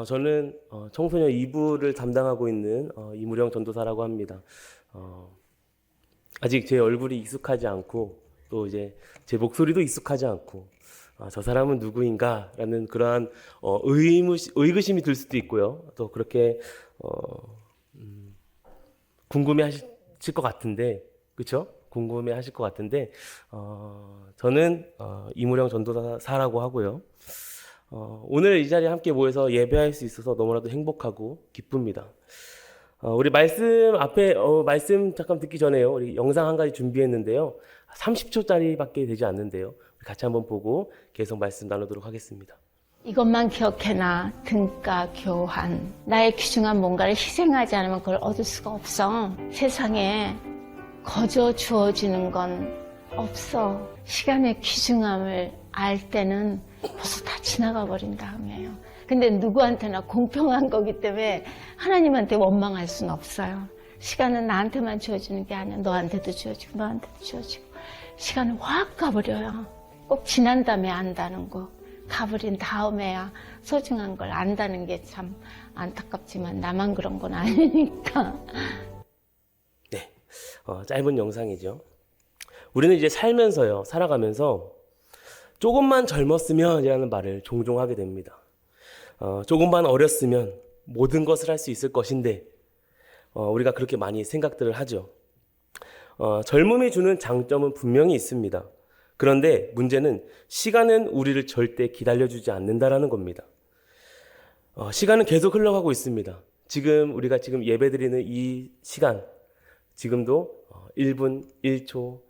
저는 청소년 2부를 담당하고 있는 이무령 전도사라고 합니다. 아직 제 얼굴이 익숙하지 않고 또 이제 제 목소리도 익숙하지 않고 저 사람은 누구인가라는 그러한 의구심이 들 수도 있고요. 또 그렇게 궁금해하실 것 같은데, 그렇죠? 궁금해하실 것 같은데 저는 이무령 전도사라고 하고요. 오늘 이 자리에 함께 모여서 예배할 수 있어서 너무나도 행복하고 기쁩니다. 우리 말씀 앞에 말씀 잠깐 듣기 전에요. 우리 영상 한 가지 준비했는데요. 30초짜리밖에 되지 않는데요. 같이 한번 보고 계속 말씀 나누도록 하겠습니다. 이것만 기억해놔. 등가 교환. 나의 귀중한 뭔가를 희생하지 않으면 그걸 얻을 수가 없어. 세상에 거저 주어지는 건 없어. 시간의 귀중함을 알 때는 벌써 다 지나가 버린 다음이에요. 근데 누구한테나 공평한 거기 때문에 하나님한테 원망할 수는 없어요. 시간은 나한테만 주어지는 게 아니야. 너한테도 주어지고 너한테도 주어지고. 시간은 확 가버려요. 꼭 지난 다음에 안다는 거. 가버린 다음에야 소중한 걸 안다는 게 참 안타깝지만 나만 그런 건 아니니까. 네, 짧은 영상이죠. 우리는 이제 살면서요, 살아가면서 조금만 젊었으면 이라는 말을 종종 하게 됩니다. 조금만 어렸으면 모든 것을 할 수 있을 것인데 우리가 그렇게 많이 생각들을 하죠. 젊음이 주는 장점은 분명히 있습니다. 그런데 문제는 시간은 우리를 절대 기다려주지 않는다라는 겁니다. 시간은 계속 흘러가고 있습니다. 우리가 지금 예배드리는 이 시간, 지금도 1분, 1초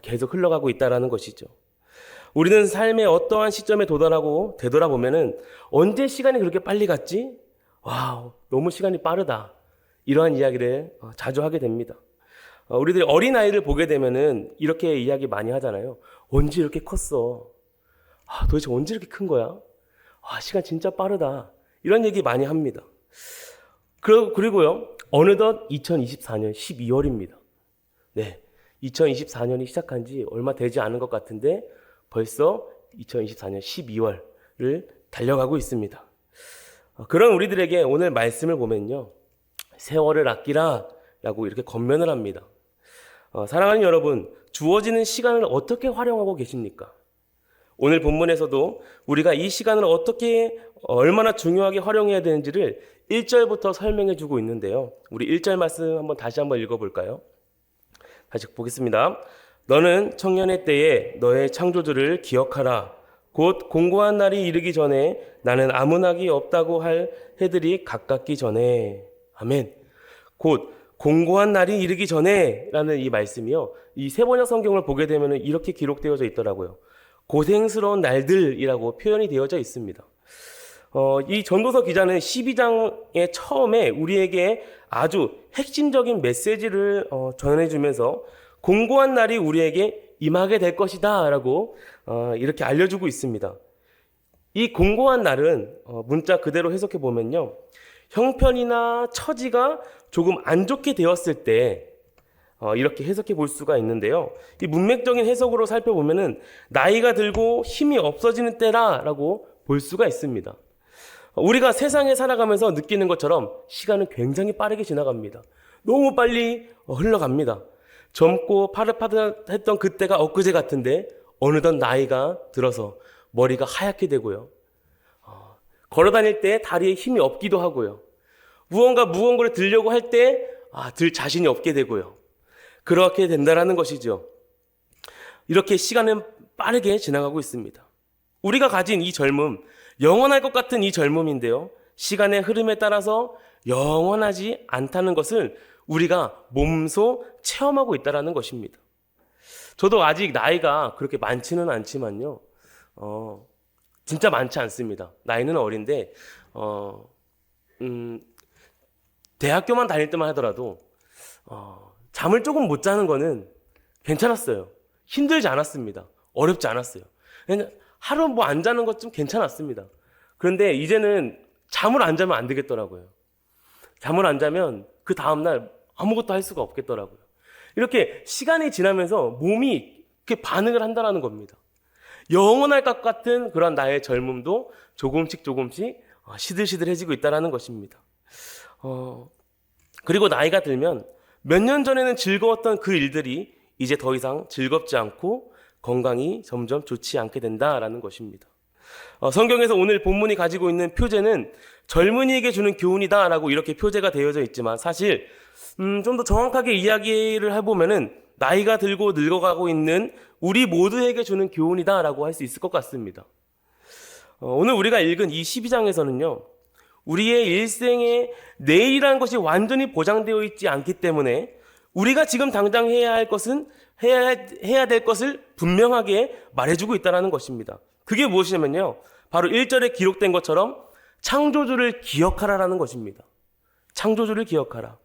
계속 흘러가고 있다라는 것이죠. 우리는 삶의 어떠한 시점에 도달하고 되돌아보면은 언제 시간이 그렇게 빨리 갔지? 와우, 너무 시간이 빠르다. 이러한 이야기를 자주 하게 됩니다. 우리들이 어린아이를 보게 되면은 이렇게 이야기 많이 하잖아요. 언제 이렇게 컸어? 도대체 언제 이렇게 큰 거야? 시간 진짜 빠르다. 이런 얘기 많이 합니다. 그리고요, 어느덧 2024년 12월입니다. 네, 2024년이 시작한 지 얼마 되지 않은 것 같은데 벌써 2024년 12월을 달려가고 있습니다. 그런 우리들에게 오늘 말씀을 보면요, 세월을 아끼라 라고 이렇게 권면을 합니다. 사랑하는 여러분, 주어지는 시간을 어떻게 활용하고 계십니까? 오늘 본문에서도 우리가 이 시간을 얼마나 중요하게 활용해야 되는지를 1절부터 설명해 주고 있는데요. 우리 1절 말씀 다시 한번 읽어볼까요? 다시 보겠습니다. 너는 청년의 때에 너의 창조주를 기억하라. 곧 공고한 날이 이르기 전에 나는 아무나기 없다고 할 해들이 가깝기 전에. 아멘. 곧 공고한 날이 이르기 전에 라는 이 말씀이요, 이 세번역 성경을 보게 되면 이렇게 기록되어져 있더라고요. 고생스러운 날들이라고 표현이 되어져 있습니다. 이 전도서 기자는 12장의 처음에 우리에게 아주 핵심적인 메시지를 전해주면서 공고한 날이 우리에게 임하게 될 것이다 라고 이렇게 알려주고 있습니다. 이 공고한 날은 문자 그대로 해석해 보면요, 형편이나 처지가 조금 안 좋게 되었을 때 이렇게 해석해 볼 수가 있는데요. 이 문맥적인 해석으로 살펴보면은 나이가 들고 힘이 없어지는 때라라고 볼 수가 있습니다. 우리가 세상에 살아가면서 느끼는 것처럼 시간은 굉장히 빠르게 지나갑니다. 너무 빨리 흘러갑니다. 젊고 파릇파릇했던 그때가 엊그제 같은데 어느덧 나이가 들어서 머리가 하얗게 되고요. 걸어 다닐 때 다리에 힘이 없기도 하고요. 무언가 무거운 걸 들려고 할 때 들 자신이 없게 되고요. 그렇게 된다라는 것이죠. 이렇게 시간은 빠르게 지나가고 있습니다. 우리가 가진 이 젊음, 영원할 것 같은 이 젊음인데요, 시간의 흐름에 따라서 영원하지 않다는 것을 우리가 몸소 체험하고 있다는 것입니다. 저도 아직 나이가 그렇게 많지는 않지만요, 진짜 많지 않습니다. 나이는 어린데 대학교만 다닐 때만 하더라도 잠을 조금 못 자는 거는 괜찮았어요. 힘들지 않았습니다. 어렵지 않았어요. 그냥 하루 안 자는 것 좀 괜찮았습니다. 그런데 이제는 잠을 안 자면 안 되겠더라고요. 잠을 안 자면 그 다음날 아무것도 할 수가 없겠더라고요. 이렇게 시간이 지나면서 몸이 이렇게 반응을 한다는 겁니다. 영원할 것 같은 그런 나의 젊음도 조금씩 시들시들해지고 있다는 것입니다. 그리고 나이가 들면 몇 년 전에는 즐거웠던 그 일들이 이제 더 이상 즐겁지 않고 건강이 점점 좋지 않게 된다라는 것입니다. 성경에서 오늘 본문이 가지고 있는 표제는 젊은이에게 주는 교훈이다라고 이렇게 표제가 되어져 있지만 사실 좀 더 정확하게 이야기를 해보면은 나이가 들고 늙어가고 있는 우리 모두에게 주는 교훈이다라고 할 수 있을 것 같습니다. 오늘 우리가 읽은 이 12장에서는요, 우리의 일생에 내일이라는 것이 완전히 보장되어 있지 않기 때문에 우리가 지금 당장 해야 될 것을 분명하게 말해주고 있다는 것입니다. 그게 무엇이냐면요, 바로 1절에 기록된 것처럼 창조주를 기억하라라는 것입니다. 창조주를 기억하라.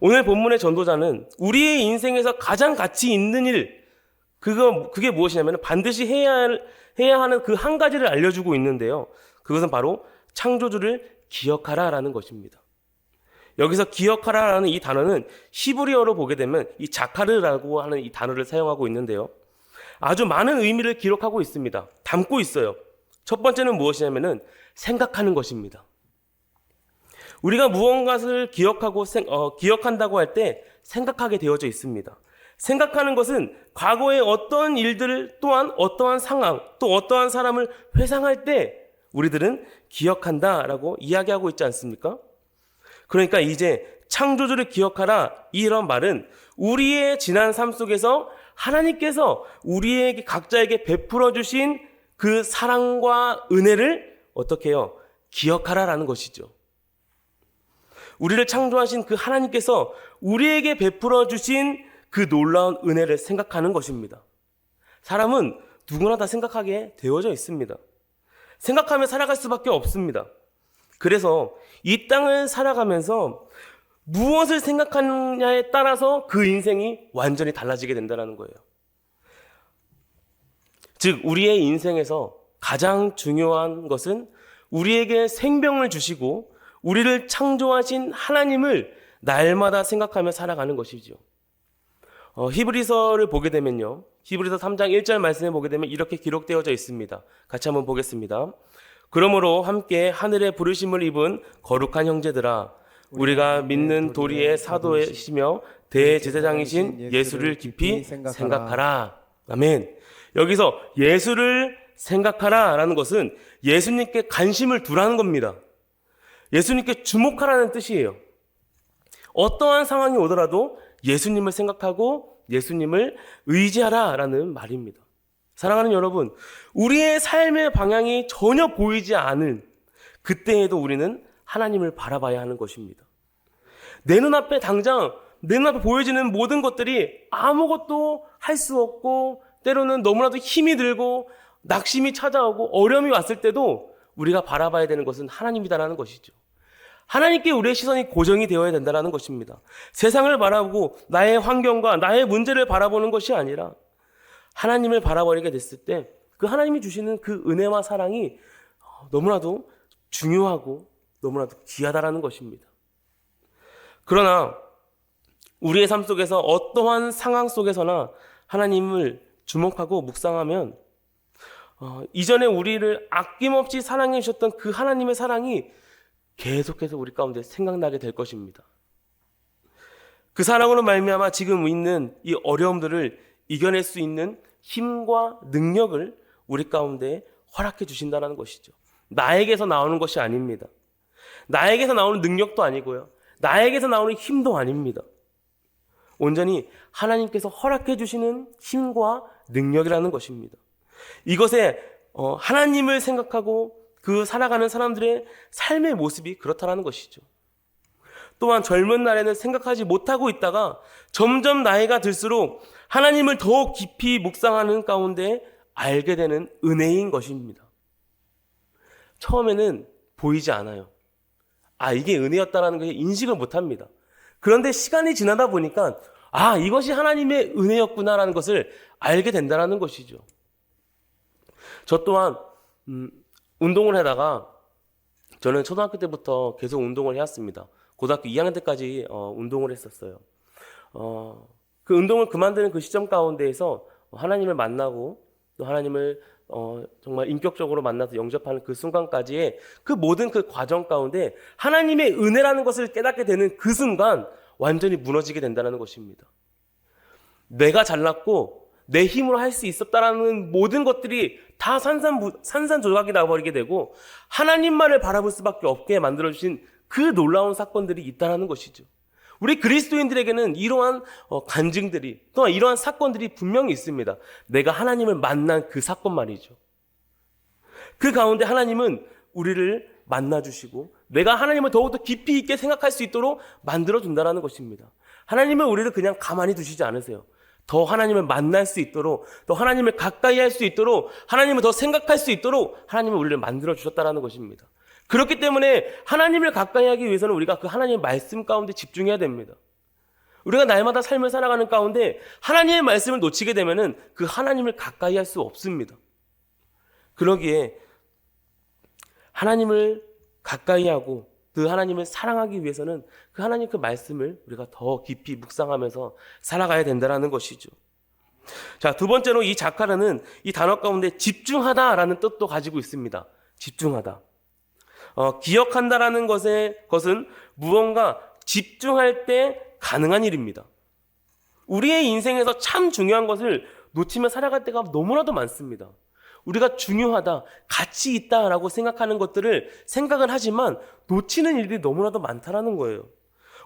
오늘 본문의 전도자는 우리의 인생에서 가장 가치 있는 일, 그게 무엇이냐면 반드시 해야 하는 그 한 가지를 알려주고 있는데요. 그것은 바로 창조주를 기억하라라는 것입니다. 여기서 기억하라라는 이 단어는 히브리어로 보게 되면 이 자카르라고 하는 이 단어를 사용하고 있는데요. 아주 많은 의미를 기록하고 있습니다. 담고 있어요. 첫 번째는 무엇이냐면은 생각하는 것입니다. 우리가 무언가를 기억한다고 할 때 생각하게 되어져 있습니다. 생각하는 것은 과거의 어떤 일들을 또한 어떠한 상황 또 어떠한 사람을 회상할 때 우리들은 기억한다라고 이야기하고 있지 않습니까? 그러니까 이제 창조주를 기억하라 이런 말은 우리의 지난 삶 속에서 하나님께서 우리에게 각자에게 베풀어 주신 그 사랑과 은혜를 어떻게 해요? 기억하라라는 것이죠. 우리를 창조하신 그 하나님께서 우리에게 베풀어 주신 그 놀라운 은혜를 생각하는 것입니다. 사람은 누구나 다 생각하게 되어져 있습니다. 생각하며 살아갈 수밖에 없습니다. 그래서 이 땅을 살아가면서 무엇을 생각하느냐에 따라서 그 인생이 완전히 달라지게 된다는 거예요. 즉 우리의 인생에서 가장 중요한 것은 우리에게 생명을 주시고 우리를 창조하신 하나님을 날마다 생각하며 살아가는 것이죠. 히브리서를 보게 되면요, 히브리서 3장 1절 말씀에 보게 되면 이렇게 기록되어져 있습니다. 같이 한번 보겠습니다. 그러므로 함께 하늘의 부르심을 입은 거룩한 형제들아, 우리가 믿는 도리의 사도이시며 대제사장이신 예수를 깊이 생각하라. 아멘. 여기서 예수를 생각하라 라는 것은 예수님께 관심을 두라는 겁니다. 예수님께 주목하라는 뜻이에요. 어떠한 상황이 오더라도 예수님을 생각하고 예수님을 의지하라라는 말입니다. 사랑하는 여러분, 우리의 삶의 방향이 전혀 보이지 않은 그때에도 우리는 하나님을 바라봐야 하는 것입니다. 내 눈앞에 보여지는 모든 것들이 아무것도 할 수 없고 때로는 너무나도 힘이 들고 낙심이 찾아오고 어려움이 왔을 때도 우리가 바라봐야 되는 것은 하나님이다라는 것이죠. 하나님께 우리의 시선이 고정이 되어야 된다는 것입니다. 세상을 바라보고 나의 환경과 나의 문제를 바라보는 것이 아니라 하나님을 바라버리게 됐을 때 그 하나님이 주시는 그 은혜와 사랑이 너무나도 중요하고 너무나도 귀하다라는 것입니다. 그러나 우리의 삶 속에서 어떠한 상황 속에서나 하나님을 주목하고 묵상하면 이전에 우리를 아낌없이 사랑해 주셨던 그 하나님의 사랑이 계속해서 우리 가운데 생각나게 될 것입니다. 그 사랑으로 말미암아 지금 있는 이 어려움들을 이겨낼 수 있는 힘과 능력을 우리 가운데 허락해 주신다는 것이죠. 나에게서 나오는 것이 아닙니다. 나에게서 나오는 능력도 아니고요. 나에게서 나오는 힘도 아닙니다. 온전히 하나님께서 허락해 주시는 힘과 능력이라는 것입니다. 이것에 하나님을 생각하고 그 살아가는 사람들의 삶의 모습이 그렇다라는 것이죠. 또한 젊은 날에는 생각하지 못하고 있다가 점점 나이가 들수록 하나님을 더욱 깊이 묵상하는 가운데 알게 되는 은혜인 것입니다. 처음에는 보이지 않아요. 이게 은혜였다라는 것을 인식을 못합니다. 그런데 시간이 지나다 보니까 이것이 하나님의 은혜였구나라는 것을 알게 된다는 것이죠. 저 또한 운동을 하다가 저는 초등학교 때부터 계속 운동을 해왔습니다. 고등학교 2학년 때까지 운동을 했었어요. 그 운동을 그만두는 그 시점 가운데에서 하나님을 만나고 또 하나님을 정말 인격적으로 만나서 영접하는 그 순간까지의 그 모든 그 과정 가운데 하나님의 은혜라는 것을 깨닫게 되는 그 순간 완전히 무너지게 된다는 것입니다. 내가 잘났고 내 힘으로 할 수 있었다라는 모든 것들이 다 산산조각이 나버리게 되고 하나님만을 바라볼 수밖에 없게 만들어주신 그 놀라운 사건들이 있다는 것이죠. 우리 그리스도인들에게는 이러한 간증들이 또한 이러한 사건들이 분명히 있습니다. 내가 하나님을 만난 그 사건 말이죠. 그 가운데 하나님은 우리를 만나주시고 내가 하나님을 더욱더 깊이 있게 생각할 수 있도록 만들어준다는 것입니다. 하나님은 우리를 그냥 가만히 두시지 않으세요. 더 하나님을 만날 수 있도록, 더 하나님을 가까이 할 수 있도록, 하나님을 더 생각할 수 있도록 하나님은 우리를 만들어주셨다는 것입니다. 그렇기 때문에 하나님을 가까이 하기 위해서는 우리가 그 하나님의 말씀 가운데 집중해야 됩니다. 우리가 날마다 삶을 살아가는 가운데 하나님의 말씀을 놓치게 되면은 그 하나님을 가까이 할 수 없습니다. 그러기에 하나님을 가까이 하고 그 하나님을 사랑하기 위해서는 그 하나님 그 말씀을 우리가 더 깊이 묵상하면서 살아가야 된다는 것이죠. 자, 두 번째로 이 자카르는 이 단어 가운데 집중하다라는 뜻도 가지고 있습니다. 집중하다. 기억한다라는 것은 무언가 집중할 때 가능한 일입니다. 우리의 인생에서 참 중요한 것을 놓치며 살아갈 때가 너무나도 많습니다. 우리가 중요하다, 가치 있다라고 생각하는 것들을 생각은 하지만 놓치는 일들이 너무나도 많다라는 거예요.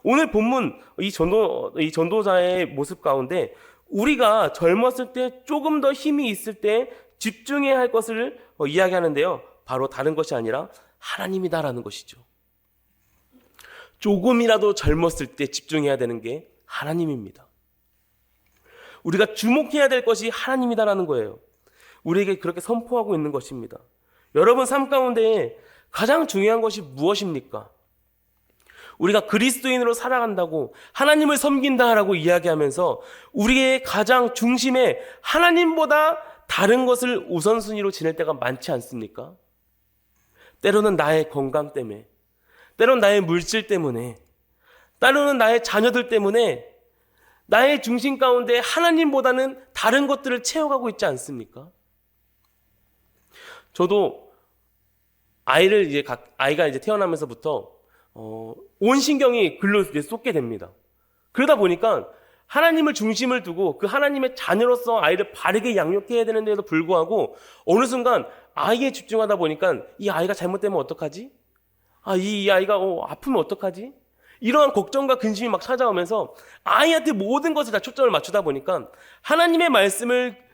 오늘 본문 이 전도자의 모습 가운데 우리가 젊었을 때 조금 더 힘이 있을 때 집중해야 할 것을 이야기하는데요. 바로 다른 것이 아니라 하나님이다라는 것이죠. 조금이라도 젊었을 때 집중해야 되는 게 하나님입니다. 우리가 주목해야 될 것이 하나님이다라는 거예요. 우리에게 그렇게 선포하고 있는 것입니다. 여러분 삶 가운데 가장 중요한 것이 무엇입니까? 우리가 그리스도인으로 살아간다고 하나님을 섬긴다라고 이야기하면서 우리의 가장 중심에 하나님보다 다른 것을 우선순위로 지낼 때가 많지 않습니까? 때로는 나의 건강 때문에, 때로는 나의 물질 때문에, 때로는 나의 자녀들 때문에 나의 중심 가운데 하나님보다는 다른 것들을 채워가고 있지 않습니까? 저도 아이가 이제 태어나면서부터 온 신경이 글로 이제 쏟게 됩니다. 그러다 보니까 하나님을 중심을 두고 그 하나님의 자녀로서 아이를 바르게 양육해야 되는데도 불구하고 어느 순간 아이에 집중하다 보니까 이 아이가 잘못되면 어떡하지? 이 아이가 아프면 어떡하지? 이러한 걱정과 근심이 막 찾아오면서 아이한테 모든 것을 다 초점을 맞추다 보니까 하나님의 말씀을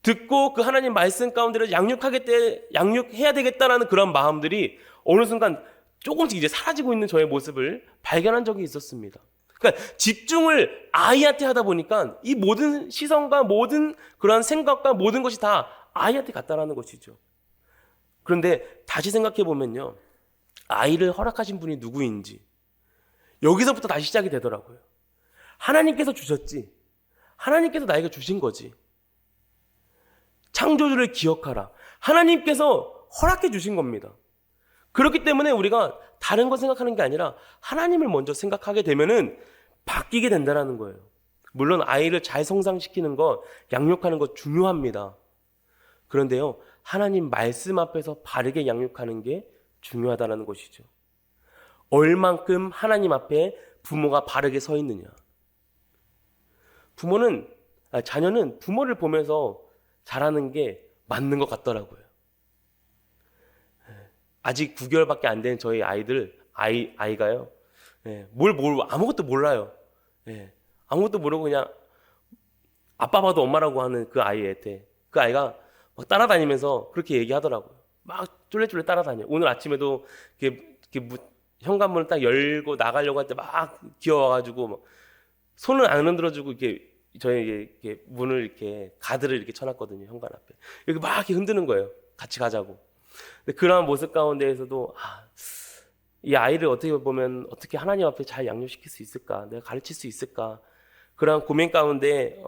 듣고 그 하나님 말씀 가운데로 양육해야 되겠다라는 그런 마음들이 어느 순간 조금씩 이제 사라지고 있는 저의 모습을 발견한 적이 있었습니다. 그러니까 집중을 아이한테 하다 보니까 이 모든 시선과 모든 그런 생각과 모든 것이 다 아이한테 갔다라는 것이죠. 그런데 다시 생각해 보면요. 아이를 허락하신 분이 누구인지 여기서부터 다시 시작이 되더라고요. 하나님께서 주셨지. 하나님께서 나에게 주신 거지. 창조주를 기억하라. 하나님께서 허락해 주신 겁니다. 그렇기 때문에 우리가 다른 거 생각하는 게 아니라 하나님을 먼저 생각하게 되면은 바뀌게 된다는 거예요. 물론 아이를 잘 성장시키는 것, 양육하는 것 중요합니다. 그런데요, 하나님 말씀 앞에서 바르게 양육하는 게 중요하다는 것이죠. 얼만큼 하나님 앞에 부모가 바르게 서 있느냐. 자녀는 부모를 보면서 자라는 게 맞는 것 같더라고요. 아직 9개월밖에 안 된 저희 아이가요. 아무것도 몰라요. 아무것도 모르고 그냥 아빠 봐도 엄마라고 하는 그 아이한테 그 아이가 막 따라다니면서 그렇게 얘기하더라고요. 막 쫄래쫄래 따라다녀. 오늘 아침에도 현관문을 딱 열고 나가려고 할 때 막 기어와가지고 막 손을 안 흔들어주고 저희 이렇게 문을 이렇게 가드를 이렇게 쳐놨거든요. 현관 앞에. 이렇게 막 이렇게 흔드는 거예요. 같이 가자고. 근데 그런 모습 가운데에서도 이 아이를 어떻게 보면 어떻게 하나님 앞에 잘 양육시킬 수 있을까? 내가 가르칠 수 있을까? 그런 고민 가운데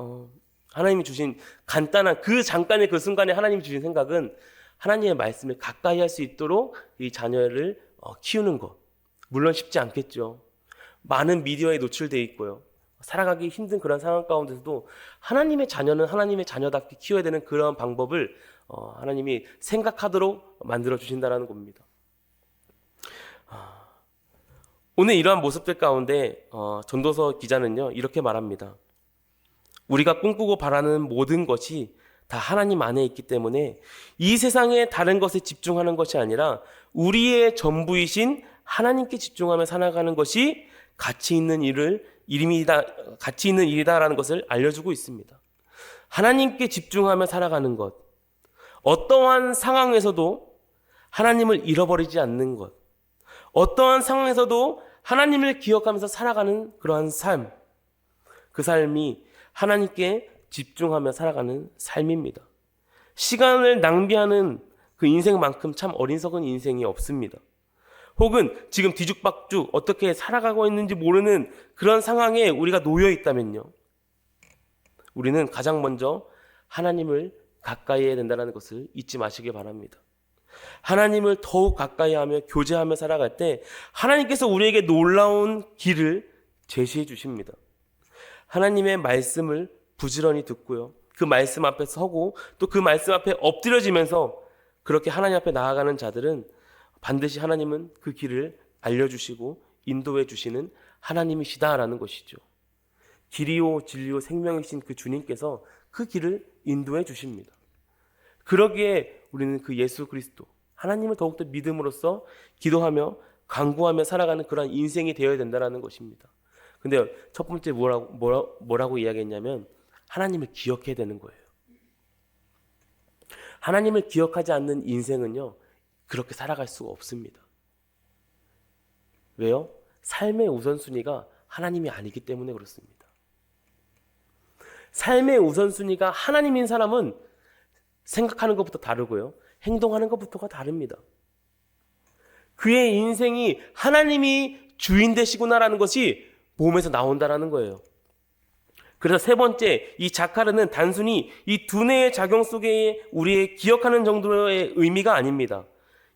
하나님이 주신 간단한 그 잠깐의 그 순간에 하나님이 주신 생각은 하나님의 말씀을 가까이 할 수 있도록 이 자녀를 키우는 것. 물론 쉽지 않겠죠. 많은 미디어에 노출되어 있고요. 살아가기 힘든 그런 상황 가운데서도 하나님의 자녀는 하나님의 자녀답게 키워야 되는 그런 방법을 하나님이 생각하도록 만들어 주신다라는 겁니다. 오늘 이러한 모습들 가운데 전도서 기자는요 이렇게 말합니다. 우리가 꿈꾸고 바라는 모든 것이 다 하나님 안에 있기 때문에 이 세상의 다른 것에 집중하는 것이 아니라 우리의 전부이신 하나님께 집중하며 살아가는 것이 가치 있는 일이다라는 것을 알려주고 있습니다. 하나님께 집중하며 살아가는 것, 어떠한 상황에서도 하나님을 잃어버리지 않는 것, 어떠한 상황에서도 하나님을 기억하면서 살아가는 그러한 삶, 그 삶이 하나님께 집중하며 살아가는 삶입니다. 시간을 낭비하는 그 인생만큼 참 어리석은 인생이 없습니다. 혹은 지금 뒤죽박죽 어떻게 살아가고 있는지 모르는 그런 상황에 우리가 놓여 있다면요, 우리는 가장 먼저 하나님을 가까이 해야 된다는 것을 잊지 마시기 바랍니다. 하나님을 더욱 가까이 하며 교제하며 살아갈 때 하나님께서 우리에게 놀라운 길을 제시해 주십니다. 하나님의 말씀을 부지런히 듣고요, 그 말씀 앞에 서고 또 그 말씀 앞에 엎드려지면서 그렇게 하나님 앞에 나아가는 자들은 반드시 하나님은 그 길을 알려주시고 인도해 주시는 하나님이시다라는 것이죠. 길이요 진리요 생명이신 그 주님께서 그 길을 인도해 주십니다. 그러기에 우리는 그 예수 그리스도 하나님을 더욱더 믿음으로써 기도하며 간구하며 살아가는 그러한 인생이 되어야 된다는 것입니다. 근데 첫 번째 뭐라고 이야기했냐면 하나님을 기억해야 되는 거예요. 하나님을 기억하지 않는 인생은요 그렇게 살아갈 수가 없습니다. 왜요? 삶의 우선순위가 하나님이 아니기 때문에 그렇습니다. 삶의 우선순위가 하나님인 사람은 생각하는 것부터 다르고요, 행동하는 것부터가 다릅니다. 그의 인생이 하나님이 주인 되시구나라는 것이 몸에서 나온다라는 거예요. 그래서 세 번째, 이 자카르는 단순히 이 두뇌의 작용 속에 우리의 기억하는 정도의 의미가 아닙니다.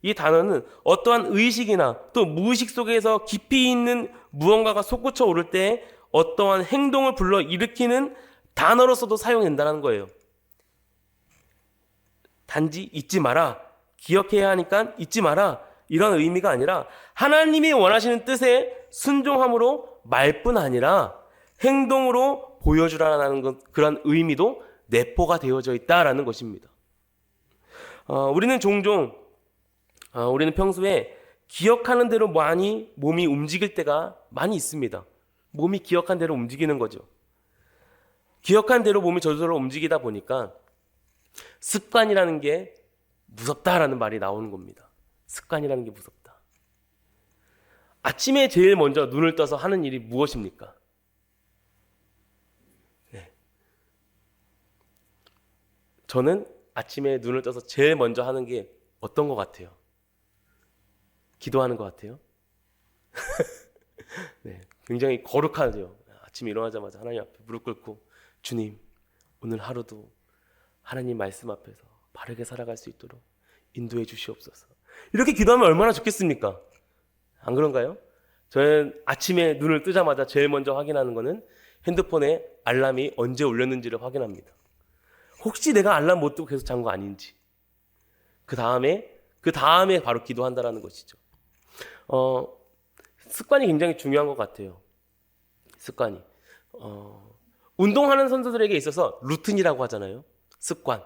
이 단어는 어떠한 의식이나 또 무의식 속에서 깊이 있는 무언가가 솟구쳐 오를 때 어떠한 행동을 불러 일으키는 단어로서도 사용된다는 거예요. 단지 잊지 마라, 기억해야 하니까 잊지 마라, 이런 의미가 아니라 하나님이 원하시는 뜻에 순종함으로 말뿐 아니라 행동으로 보여주라는 그런 의미도 내포가 되어져 있다라는 것입니다. 우리는 우리는 평소에 기억하는 대로 많이 몸이 움직일 때가 많이 있습니다. 몸이 기억한 대로 움직이는 거죠. 기억한 대로 몸이 저절로 움직이다 보니까 습관이라는 게 무섭다라는 말이 나오는 겁니다. 습관이라는 게 무섭다. 아침에 제일 먼저 눈을 떠서 하는 일이 무엇입니까? 네. 저는 아침에 눈을 떠서 제일 먼저 하는 게 어떤 것 같아요? 기도하는 것 같아요. 네, 굉장히 거룩하죠. 아침에 일어나자마자 하나님 앞에 무릎 꿇고 주님, 오늘 하루도 하나님 말씀 앞에서 바르게 살아갈 수 있도록 인도해 주시옵소서. 이렇게 기도하면 얼마나 좋겠습니까? 안 그런가요? 저는 아침에 눈을 뜨자마자 제일 먼저 확인하는 거는 핸드폰에 알람이 언제 울렸는지를 확인합니다. 혹시 내가 알람 못 뜨고 계속 잔 거 아닌지. 그 다음에 바로 기도한다라는 것이죠. 습관이 굉장히 중요한 것 같아요. 습관이. 운동하는 선수들에게 있어서 루틴이라고 하잖아요. 습관.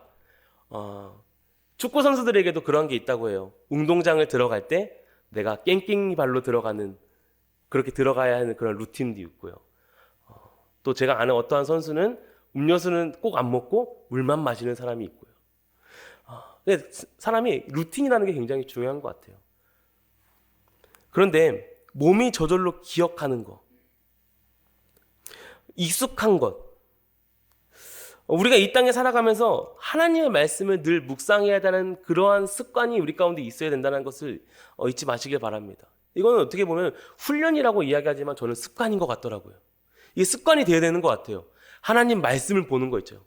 축구 선수들에게도 그런 게 있다고 해요. 운동장을 들어갈 때 내가 깽깽이 발로 그렇게 들어가야 하는 그런 루틴도 있고요. 또 제가 아는 어떠한 선수는 음료수는 꼭 안 먹고 물만 마시는 사람이 있고요. 근데 사람이 루틴이라는 게 굉장히 중요한 것 같아요. 그런데 몸이 저절로 기억하는 것, 익숙한 것, 우리가 이 땅에 살아가면서 하나님의 말씀을 늘 묵상해야 하는 그러한 습관이 우리 가운데 있어야 된다는 것을 잊지 마시길 바랍니다. 이거는 어떻게 보면 훈련이라고 이야기하지만 저는 습관인 것 같더라고요. 이게 습관이 되어야 되는 것 같아요. 하나님 말씀을 보는 거 있죠.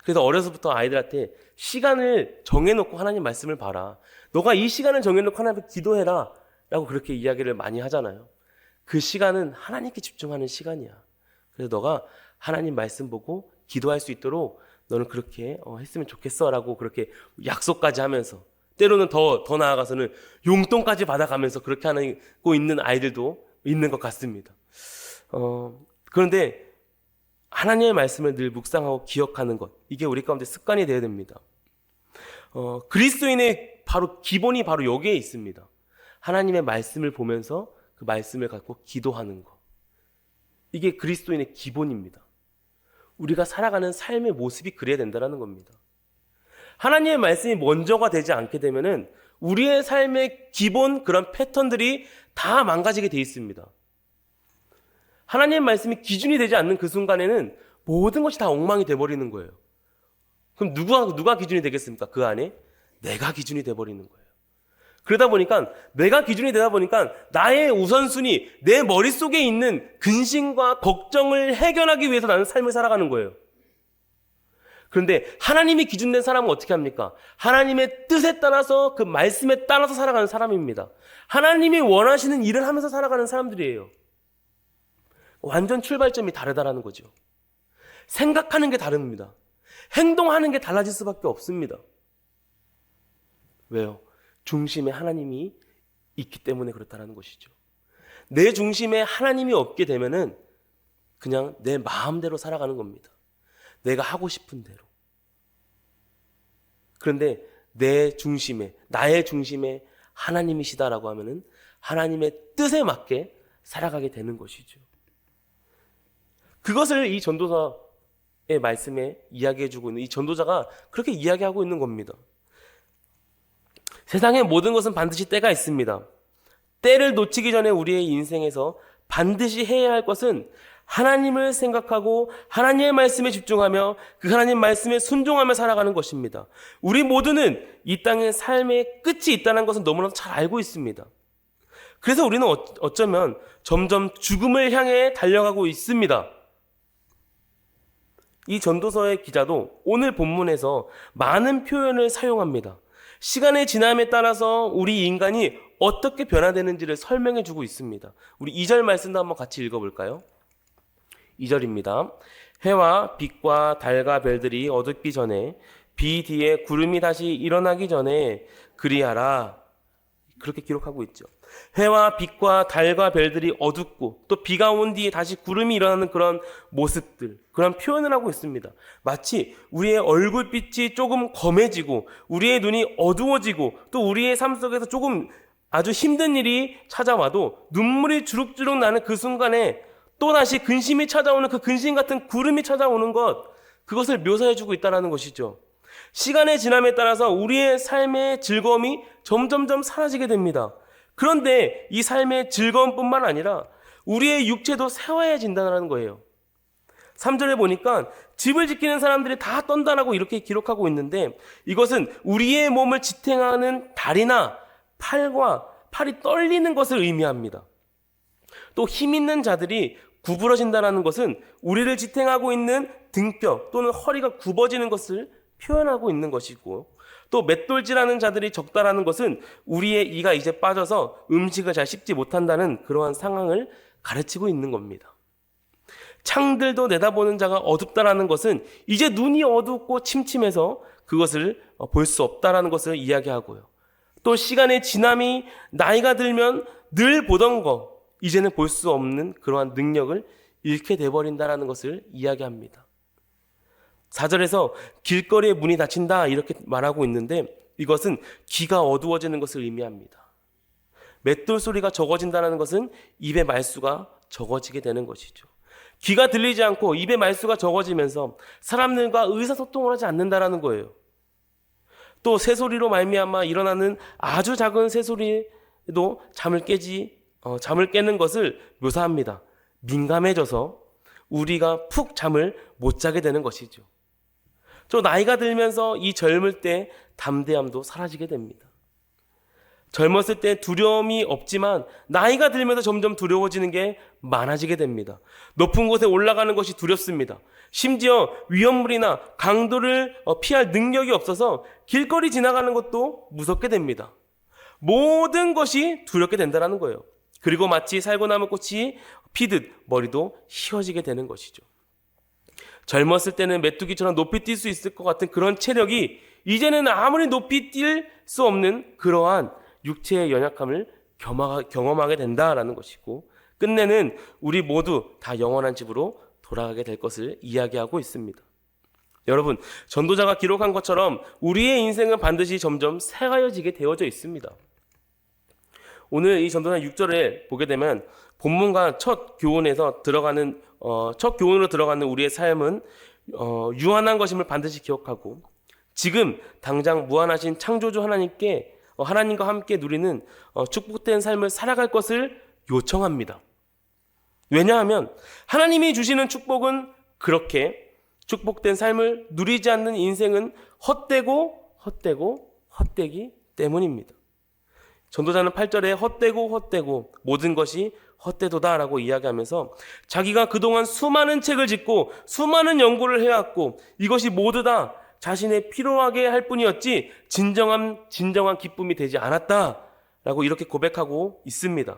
그래서 어려서부터 아이들한테 시간을 정해놓고 하나님 말씀을 봐라. 너가 이 시간을 정해놓고 하나님께 기도해라 라고 그렇게 이야기를 많이 하잖아요. 그 시간은 하나님께 집중하는 시간이야. 그래서 너가 하나님 말씀 보고 기도할 수 있도록 너는 그렇게 했으면 좋겠어라고 그렇게 약속까지 하면서 때로는 더 나아가서는 용돈까지 받아가면서 그렇게 하고 있는 아이들도 있는 것 같습니다. 그런데 하나님의 말씀을 늘 묵상하고 기억하는 것, 이게 우리 가운데 습관이 되어야 됩니다. 그리스도인의 바로 기본이 바로 여기에 있습니다. 하나님의 말씀을 보면서 그 말씀을 갖고 기도하는 것. 이게 그리스도인의 기본입니다. 우리가 살아가는 삶의 모습이 그래야 된다는 겁니다. 하나님의 말씀이 먼저가 되지 않게 되면은 우리의 삶의 기본 그런 패턴들이 다 망가지게 돼 있습니다. 하나님의 말씀이 기준이 되지 않는 그 순간에는 모든 것이 다 엉망이 돼버리는 거예요. 그럼 누가 기준이 되겠습니까? 그 안에 내가 기준이 돼버리는 거예요. 그러다 보니까 내가 기준이 되다 보니까 나의 우선순위, 내 머릿속에 있는 근심과 걱정을 해결하기 위해서 나는 삶을 살아가는 거예요. 그런데 하나님이 기준된 사람은 어떻게 합니까? 하나님의 뜻에 따라서 그 말씀에 따라서 살아가는 사람입니다. 하나님이 원하시는 일을 하면서 살아가는 사람들이에요. 완전 출발점이 다르다라는 거죠. 생각하는 게 다릅니다. 행동하는 게 달라질 수밖에 없습니다. 왜요? 중심에 하나님이 있기 때문에 그렇다는 것이죠. 내 중심에 하나님이 없게 되면은 그냥 내 마음대로 살아가는 겁니다. 내가 하고 싶은 대로. 그런데 내 중심에, 나의 중심에 하나님이시다라고 하면은 하나님의 뜻에 맞게 살아가게 되는 것이죠. 그것을 이 전도서의 말씀에 이야기해주고 있는 이 전도자가 그렇게 이야기하고 있는 겁니다. 세상의 모든 것은 반드시 때가 있습니다. 때를 놓치기 전에 우리의 인생에서 반드시 해야 할 것은 하나님을 생각하고 하나님의 말씀에 집중하며 그 하나님 말씀에 순종하며 살아가는 것입니다. 우리 모두는 이 땅의 삶의 끝이 있다는 것은 너무나 잘 알고 있습니다. 그래서 우리는 어쩌면 점점 죽음을 향해 달려가고 있습니다. 이 전도서의 기자도 오늘 본문에서 많은 표현을 사용합니다. 시간의 지남에 따라서 우리 인간이 어떻게 변화되는지를 설명해 주고 있습니다. 우리 2절 말씀도 한번 같이 읽어볼까요? 2절입니다. 해와 빛과 달과 별들이 어둡기 전에 비 뒤에 구름이 다시 일어나기 전에 그리하라. 그렇게 기록하고 있죠. 해와 빛과 달과 별들이 어둡고 또 비가 온 뒤에 다시 구름이 일어나는 그런 모습들, 그런 표현을 하고 있습니다. 마치 우리의 얼굴빛이 조금 검해지고 우리의 눈이 어두워지고 또 우리의 삶 속에서 조금 아주 힘든 일이 찾아와도 눈물이 주룩주룩 나는 그 순간에 또다시 근심이 찾아오는 그 근심 같은 구름이 찾아오는 것, 그것을 묘사해주고 있다는 것이죠. 시간의 지남에 따라서 우리의 삶의 즐거움이 점점점 사라지게 됩니다. 그런데 이 삶의 즐거움뿐만 아니라 우리의 육체도 새하얘진다는 거예요. 3절에 보니까 집을 지키는 사람들이 다 떤다라고 이렇게 기록하고 있는데 이것은 우리의 몸을 지탱하는 다리나 팔이 떨리는 것을 의미합니다. 또 힘 있는 자들이 구부러진다는 것은 우리를 지탱하고 있는 등뼈 또는 허리가 굽어지는 것을 표현하고 있는 것이고 또 맷돌질하는 자들이 적다라는 것은 우리의 이가 이제 빠져서 음식을 잘 씹지 못한다는 그러한 상황을 가르치고 있는 겁니다. 창들도 내다보는 자가 어둡다라는 것은 이제 눈이 어둡고 침침해서 그것을 볼 수 없다라는 것을 이야기하고요. 또 시간의 지남이 나이가 들면 늘 보던 거 이제는 볼 수 없는 그러한 능력을 잃게 돼버린다라는 것을 이야기합니다. 4절에서 길거리에 문이 닫힌다 이렇게 말하고 있는데 이것은 귀가 어두워지는 것을 의미합니다. 맷돌 소리가 적어진다는 것은 입의 말수가 적어지게 되는 것이죠. 귀가 들리지 않고 입의 말수가 적어지면서 사람들과 의사소통을 하지 않는다라는 거예요. 또 새소리로 말미암아 일어나는 아주 작은 새소리도 잠을 깨는 것을 묘사합니다. 민감해져서 우리가 푹 잠을 못 자게 되는 것이죠. 또 나이가 들면서 이 젊을 때 담대함도 사라지게 됩니다. 젊었을 때 두려움이 없지만 나이가 들면서 점점 두려워지는 게 많아지게 됩니다. 높은 곳에 올라가는 것이 두렵습니다. 심지어 위험물이나 강도를 피할 능력이 없어서 길거리 지나가는 것도 무섭게 됩니다. 모든 것이 두렵게 된다는 거예요. 그리고 마치 살구나무 꽃이 피듯 머리도 휘어지게 되는 것이죠. 젊었을 때는 메뚜기처럼 높이 뛸 수 있을 것 같은 그런 체력이 이제는 아무리 높이 뛸 수 없는 그러한 육체의 연약함을 경험하게 된다라는 것이고, 끝내는 우리 모두 다 영원한 집으로 돌아가게 될 것을 이야기하고 있습니다. 여러분, 전도자가 기록한 것처럼 우리의 인생은 반드시 점점 새하여지게 되어져 있습니다. 오늘 이 전도자 6절에 보게 되면 본문과 첫 교훈으로 들어가는 우리의 삶은 유한한 것임을 반드시 기억하고, 지금 당장 무한하신 창조주 하나님과 함께 누리는 축복된 삶을 살아갈 것을 요청합니다. 왜냐하면 하나님이 주시는 축복은, 그렇게 축복된 삶을 누리지 않는 인생은 헛되기 때문입니다. 전도자는 8절에 헛되고 모든 것이 헛되도다라고 이야기하면서 자기가 그동안 수많은 책을 짓고 수많은 연구를 해왔고 이것이 모두 다 자신의 필요하게 할 뿐이었지 진정한 기쁨이 되지 않았다라고 이렇게 고백하고 있습니다.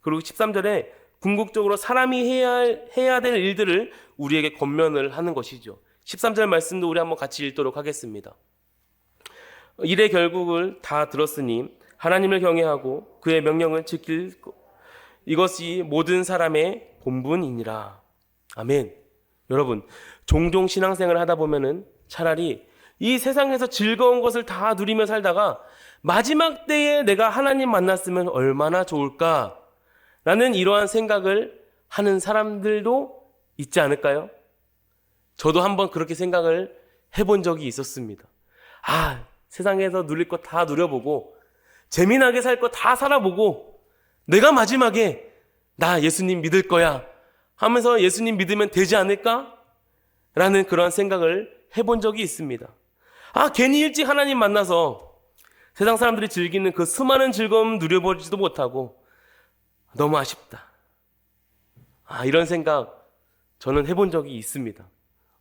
그리고 13절에 궁극적으로 사람이 해야 될 일들을 우리에게 권면을 하는 것이죠. 13절 말씀도 우리 한번 같이 읽도록 하겠습니다. 일의 결국을 다 들었으니 하나님을 경외하고 그의 명령을 지킬 것, 이것이 모든 사람의 본분이니라. 아멘. 여러분, 종종 신앙생활을 하다 보면은 차라리 이 세상에서 즐거운 것을 다 누리며 살다가 마지막 때에 내가 하나님 만났으면 얼마나 좋을까 라는 이러한 생각을 하는 사람들도 있지 않을까요? 저도 한번 그렇게 생각을 해본 적이 있었습니다. 세상에서 누릴 거 다 누려보고 재미나게 살 거 다 살아보고 내가 마지막에 나 예수님 믿을 거야 하면서 예수님 믿으면 되지 않을까? 라는 그런 생각을 해본 적이 있습니다. 괜히 일찍 하나님 만나서 세상 사람들이 즐기는 그 수많은 즐거움 누려보지도 못하고 너무 아쉽다. 이런 생각 저는 해본 적이 있습니다.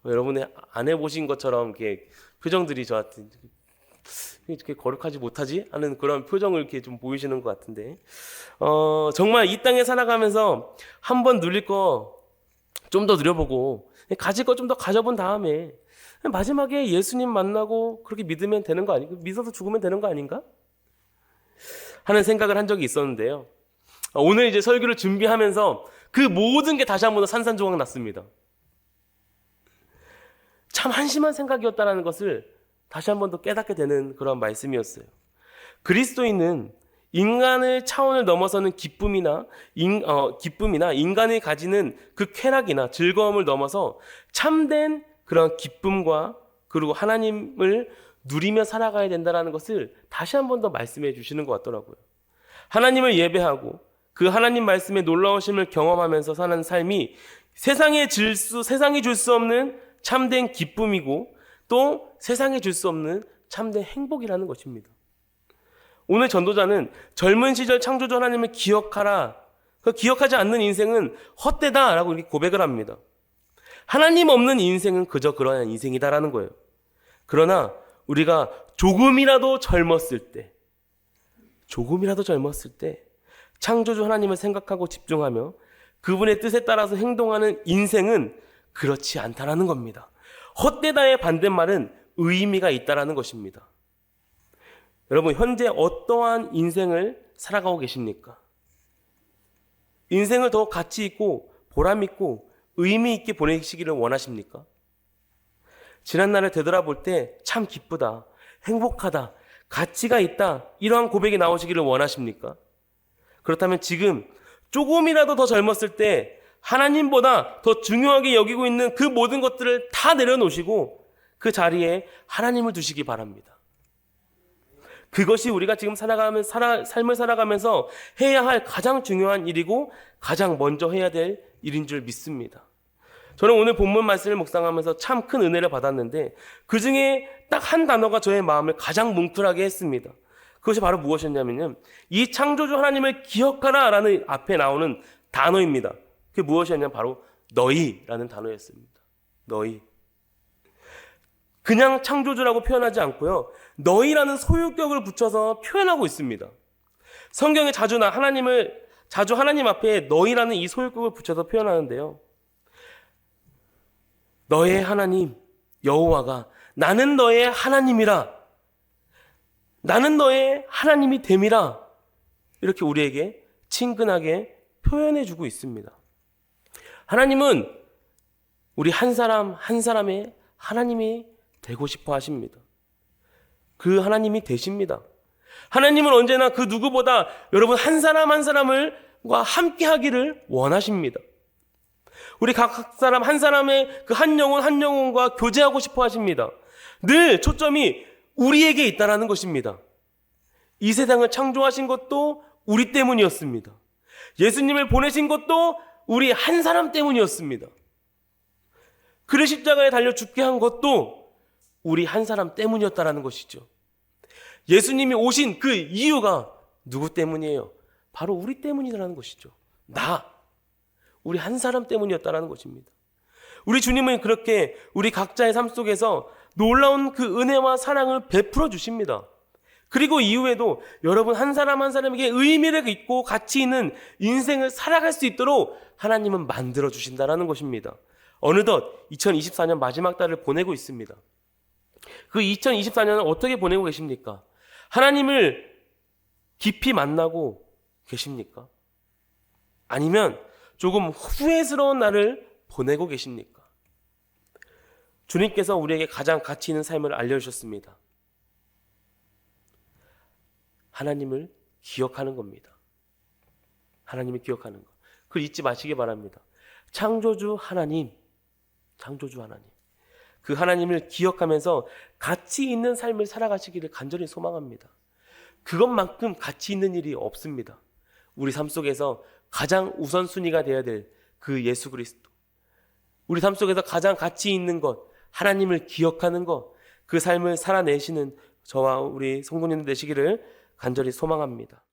여러분이 안 해보신 것처럼 이렇게 표정들이 저한테 이렇게 거룩하지 못하지? 하는 그런 표정을 이렇게 좀 보이시는 것 같은데, 정말 이 땅에 살아가면서 한번 누릴 거 좀 더 누려보고 가질 거 좀 더 가져본 다음에 마지막에 예수님 만나고 그렇게 믿으면 되는 거 아닌가? 믿어서 죽으면 되는 거 아닌가? 하는 생각을 한 적이 있었는데요. 오늘 이제 설교를 준비하면서 그 모든 게 다시 한번 산산조각 났습니다. 참 한심한 생각이었다는 것을 다시 한 번 더 깨닫게 되는 그런 말씀이었어요. 그리스도인은 인간의 차원을 넘어서는 기쁨이나 인간이 가지는 그 쾌락이나 즐거움을 넘어서 참된 그런 기쁨과 그리고 하나님을 누리며 살아가야 된다는 것을 다시 한 번 더 말씀해 주시는 것 같더라고요. 하나님을 예배하고 그 하나님 말씀의 놀라우심을 경험하면서 사는 삶이 세상이 줄 수 없는 참된 기쁨이고 또 세상에 줄 수 없는 참된 행복이라는 것입니다. 오늘 전도자는 젊은 시절 창조주 하나님을 기억하라. 기억하지 않는 인생은 헛되다라고 이렇게 고백을 합니다. 하나님 없는 인생은 그저 그러한 인생이다라는 거예요. 그러나 우리가 조금이라도 젊었을 때 창조주 하나님을 생각하고 집중하며 그분의 뜻에 따라서 행동하는 인생은 그렇지 않다라는 겁니다. 헛되다의 반대말은 의미가 있다라는 것입니다. 여러분, 현재 어떠한 인생을 살아가고 계십니까? 인생을 더 가치 있고 보람 있고 의미 있게 보내시기를 원하십니까? 지난 날을 되돌아볼 때 참 기쁘다, 행복하다, 가치가 있다, 이러한 고백이 나오시기를 원하십니까? 그렇다면 지금 조금이라도 더 젊었을 때 하나님보다 더 중요하게 여기고 있는 그 모든 것들을 다 내려놓으시고 그 자리에 하나님을 두시기 바랍니다. 그것이 우리가 지금 삶을 살아가면서 해야 할 가장 중요한 일이고 가장 먼저 해야 될 일인 줄 믿습니다. 저는 오늘 본문 말씀을 묵상하면서 참 큰 은혜를 받았는데 그 중에 딱 한 단어가 저의 마음을 가장 뭉클하게 했습니다. 그것이 바로 무엇이었냐면요, 이 창조주 하나님을 기억하라 라는 앞에 나오는 단어입니다. 그게 무엇이었냐면 바로 너희라는 단어였습니다. 너희. 그냥 창조주라고 표현하지 않고요, 너희라는 소유격을 붙여서 표현하고 있습니다. 성경에 자주 하나님 앞에 너희라는 이 소유격을 붙여서 표현하는데요, 너의 하나님 여호와가 나는 너의 하나님이라, 나는 너의 하나님이 됨이라, 이렇게 우리에게 친근하게 표현해 주고 있습니다. 하나님은 우리 한 사람 한 사람의 하나님이 되고 싶어 하십니다. 그 하나님이 되십니다. 하나님은 언제나 그 누구보다 여러분 한 사람 한 사람과 함께 하기를 원하십니다. 우리 각 사람 한 사람의 그 한 영혼과 교제하고 싶어 하십니다. 늘 초점이 우리에게 있다라는 것입니다. 이 세상을 창조하신 것도 우리 때문이었습니다. 예수님을 보내신 것도 우리 한 사람 때문이었습니다. 그를 십자가에 달려 죽게 한 것도 우리 한 사람 때문이었다라는 것이죠. 예수님이 오신 그 이유가 누구 때문이에요? 바로 우리 때문이라는 것이죠. 우리 한 사람 때문이었다라는 것입니다. 우리 주님은 그렇게 우리 각자의 삶 속에서 놀라운 그 은혜와 사랑을 베풀어 주십니다. 그리고 이후에도 여러분 한 사람 한 사람에게 의미를 있고 가치 있는 인생을 살아갈 수 있도록 하나님은 만들어 주신다라는 것입니다. 어느덧 2024년 마지막 달을 보내고 있습니다. 그 2024년을 어떻게 보내고 계십니까? 하나님을 깊이 만나고 계십니까? 아니면 조금 후회스러운 날을 보내고 계십니까? 주님께서 우리에게 가장 가치 있는 삶을 알려주셨습니다. 하나님을 기억하는 겁니다. 하나님을 기억하는 것. 그걸 잊지 마시기 바랍니다. 창조주 하나님. 그 하나님을 기억하면서 가치 있는 삶을 살아가시기를 간절히 소망합니다. 그것만큼 가치 있는 일이 없습니다. 우리 삶 속에서 가장 우선순위가 되어야 될 그 예수 그리스도. 우리 삶 속에서 가장 가치 있는 것, 하나님을 기억하는 것, 그 삶을 살아내시는 저와 우리 성도님들 되시기를 간절히 소망합니다.